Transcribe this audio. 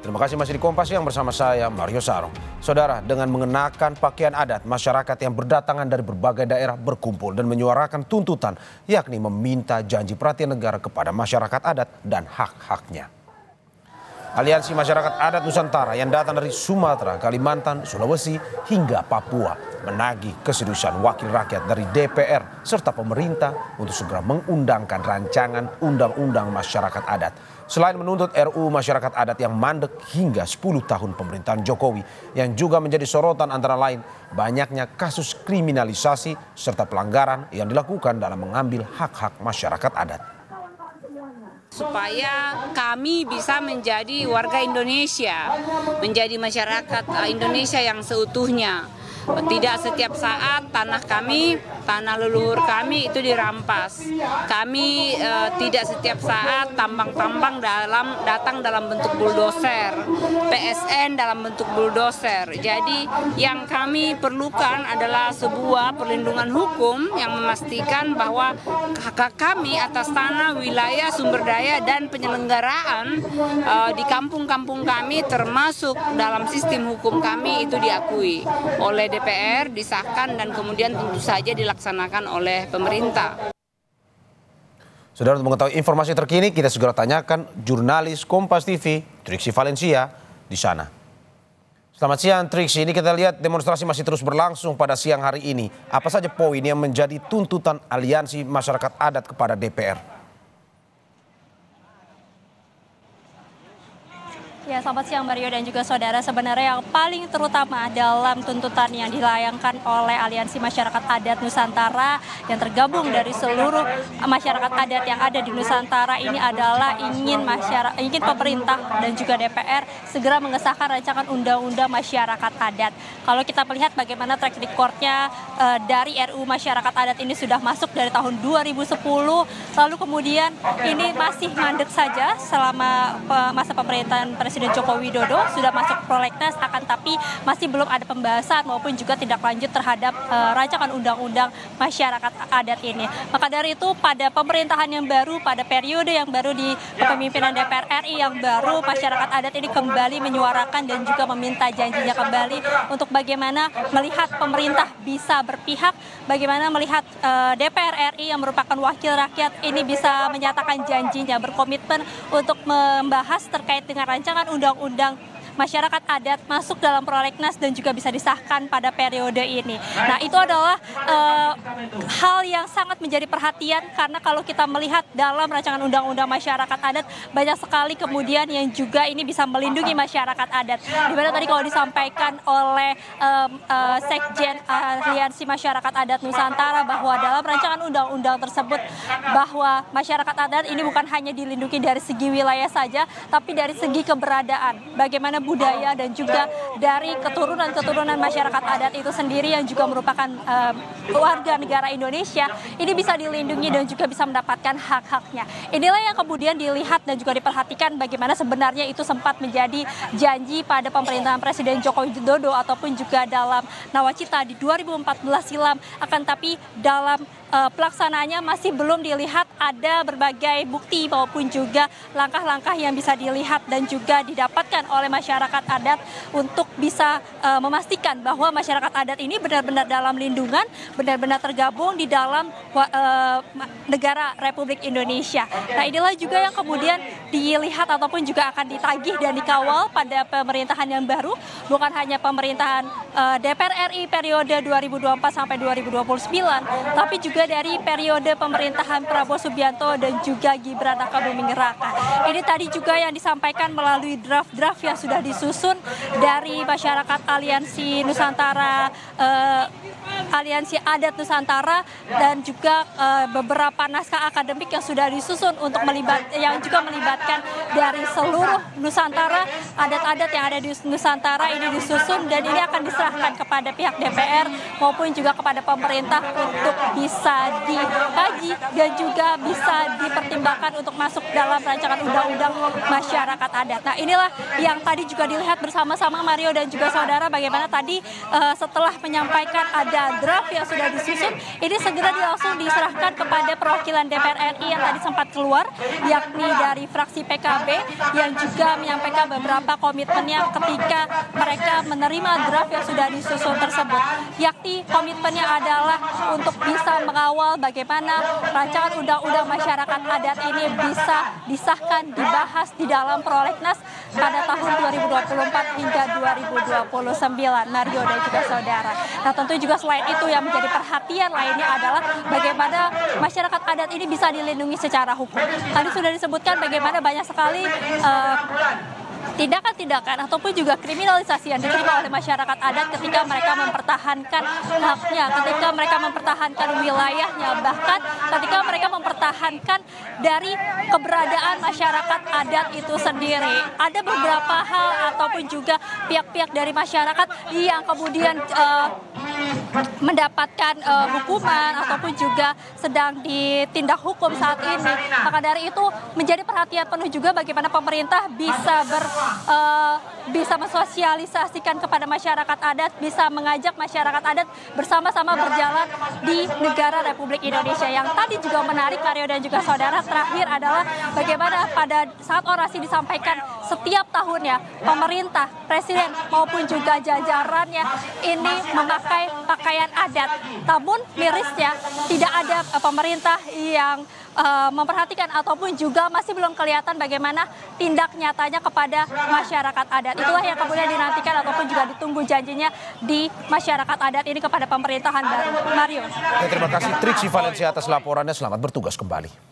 Terima kasih masih di Kompas Siang bersama saya Mario Sarong. Saudara, dengan mengenakan pakaian adat, masyarakat yang berdatangan dari berbagai daerah berkumpul dan menyuarakan tuntutan, yakni meminta janji perhatian negara kepada masyarakat adat dan hak-haknya. Aliansi Masyarakat Adat Nusantara yang datang dari Sumatera, Kalimantan, Sulawesi hingga Papua menagih keseriusan wakil rakyat dari DPR serta pemerintah untuk segera mengundangkan rancangan undang-undang masyarakat adat. Selain menuntut RUU Masyarakat Adat yang mandek hingga 10 tahun pemerintahan Jokowi, yang juga menjadi sorotan antara lain banyaknya kasus kriminalisasi serta pelanggaran yang dilakukan dalam mengambil hak-hak masyarakat adat. Supaya kami bisa menjadi warga Indonesia, menjadi masyarakat Indonesia yang seutuhnya. Tidak setiap saat tanah kami, tanah leluhur kami itu dirampas. Kami tidak setiap saat tambang-tambang datang dalam bentuk bulldozer, PSN dalam bentuk bulldozer. Jadi yang kami perlukan adalah sebuah perlindungan hukum yang memastikan bahwa hak kami atas tanah, wilayah, sumber daya dan penyelenggaraan di kampung-kampung kami termasuk dalam sistem hukum kami itu diakui oleh DPR, disahkan dan kemudian tentu saja dilaksanakan oleh pemerintah. Saudara, untuk mengetahui informasi terkini kita segera tanyakan jurnalis Kompas TV Triksi Valencia di sana. Selamat siang Triksi, ini kita lihat demonstrasi masih terus berlangsung pada siang hari ini. Apa saja poin yang menjadi tuntutan Aliansi Masyarakat Adat kepada DPR? Ya, selamat siang Mario dan juga saudara. Sebenarnya yang paling terutama dalam tuntutan yang dilayangkan oleh Aliansi Masyarakat Adat Nusantara yang tergabung dari seluruh masyarakat adat yang ada di Nusantara ini adalah ingin pemerintah dan juga DPR segera mengesahkan rancangan undang-undang masyarakat adat. Kalau kita melihat bagaimana track record-nya dari RUU Masyarakat Adat ini sudah masuk dari tahun 2010, lalu kemudian ini masih mandek saja selama masa pemerintahan Presiden Joko Widodo, sudah masuk prolegnas, akan tapi masih belum ada pembahasan maupun juga tindak lanjut terhadap rancangan undang-undang masyarakat adat ini. Maka dari itu pada pemerintahan yang baru, pada periode yang baru di kepemimpinan DPR RI yang baru, masyarakat adat ini kembali menyuarakan dan juga meminta janjinya kembali untuk bagaimana melihat pemerintah bisa berpihak, bagaimana melihat DPR RI yang merupakan wakil rakyat ini bisa menyatakan janjinya, berkomitmen untuk membahas terkait dengan rancangan undang-undang masyarakat adat masuk dalam prolegnas dan juga bisa disahkan pada periode ini. Nah, itu adalah hal yang sangat menjadi perhatian karena kalau kita melihat dalam rancangan undang-undang masyarakat adat banyak sekali kemudian yang juga ini bisa melindungi masyarakat adat. Dimana tadi kalau disampaikan oleh Sekjen Aliansi Masyarakat Adat Nusantara bahwa dalam rancangan undang-undang tersebut bahwa masyarakat adat ini bukan hanya dilindungi dari segi wilayah saja, tapi dari segi keberadaan. Bagaimana budaya dan juga dari keturunan-keturunan masyarakat adat itu sendiri yang juga merupakan warga negara Indonesia ini bisa dilindungi dan juga bisa mendapatkan hak-haknya. Inilah yang kemudian dilihat dan juga diperhatikan bagaimana sebenarnya itu sempat menjadi janji pada pemerintahan Presiden Joko Widodo ataupun juga dalam nawacita di 2014 silam, akan tapi dalam pelaksanaannya masih belum dilihat ada berbagai bukti maupun juga langkah-langkah yang bisa dilihat dan juga didapatkan oleh masyarakat adat untuk bisa memastikan bahwa masyarakat adat ini benar-benar dalam lindungan, benar-benar tergabung di dalam negara Republik Indonesia. Nah, inilah juga yang kemudian dilihat ataupun juga akan ditagih dan dikawal pada pemerintahan yang baru, bukan hanya pemerintahan DPR RI periode 2024 sampai 2029, tapi juga dari periode pemerintahan Prabowo Subianto dan juga Gibran Rakabuming Raka. Ini tadi juga yang disampaikan melalui draft-draft yang sudah disusun dari masyarakat Aliansi Nusantara, Aliansi Adat Nusantara dan juga beberapa naskah akademik yang sudah disusun untuk yang juga melibatkan dari seluruh Nusantara, adat-adat yang ada di Nusantara ini disusun dan ini akan diserahkan kepada pihak DPR maupun juga kepada pemerintah untuk bisa dikaji dan juga bisa dipertimbangkan untuk masuk dalam rancangan undang-undang masyarakat adat. Nah, inilah yang tadi juga dilihat bersama-sama Mario dan juga saudara bagaimana tadi setelah menyampaikan ada draft yang sudah disusun ini segera langsung diserahkan kepada perwakilan DPR RI yang tadi sempat keluar, yakni dari fraksi PKB yang juga menyampaikan beberapa komitmennya ketika mereka menerima draft yang sudah disusun tersebut. Yakni komitmennya adalah untuk bisa mengawal bagaimana rancangan undang-undang masyarakat adat ini bisa disahkan, dibahas di dalam prolegnas pada tahun 2024 hingga 2029, Mario dan juga saudara. Nah, tentu juga selain itu yang menjadi perhatian lainnya adalah bagaimana masyarakat adat ini bisa dilindungi secara hukum. Tadi sudah disebutkan bagaimana banyak sekali tindakan-tindakan ataupun juga kriminalisasi yang diterima oleh masyarakat adat ketika mereka mempertahankan haknya, ketika mereka mempertahankan wilayahnya, bahkan ketika mereka mempertahankan dari keberadaan masyarakat adat itu sendiri. Ada beberapa hal ataupun juga pihak-pihak dari masyarakat yang kemudian mendapatkan hukuman ataupun juga sedang ditindak hukum saat ini. Maka dari itu menjadi perhatian penuh juga bagaimana pemerintah bisa mensosialisasikan kepada masyarakat adat, bisa mengajak masyarakat adat bersama-sama berjalan di negara Republik Indonesia. Yang tadi juga menarik, Mario dan juga saudara, terakhir adalah bagaimana pada saat orasi disampaikan setiap tahunnya pemerintah, presiden maupun juga jajarannya ini memakai pakaian adat. Namun mirisnya tidak ada pemerintah yang memperhatikan ataupun juga masih belum kelihatan bagaimana tindak nyatanya kepada masyarakat adat. Itulah yang kemudian dinantikan ataupun juga ditunggu janjinya di masyarakat adat ini kepada pemerintahan baru. Mario. Terima kasih Triksi Valencia atas laporannya. Selamat bertugas kembali.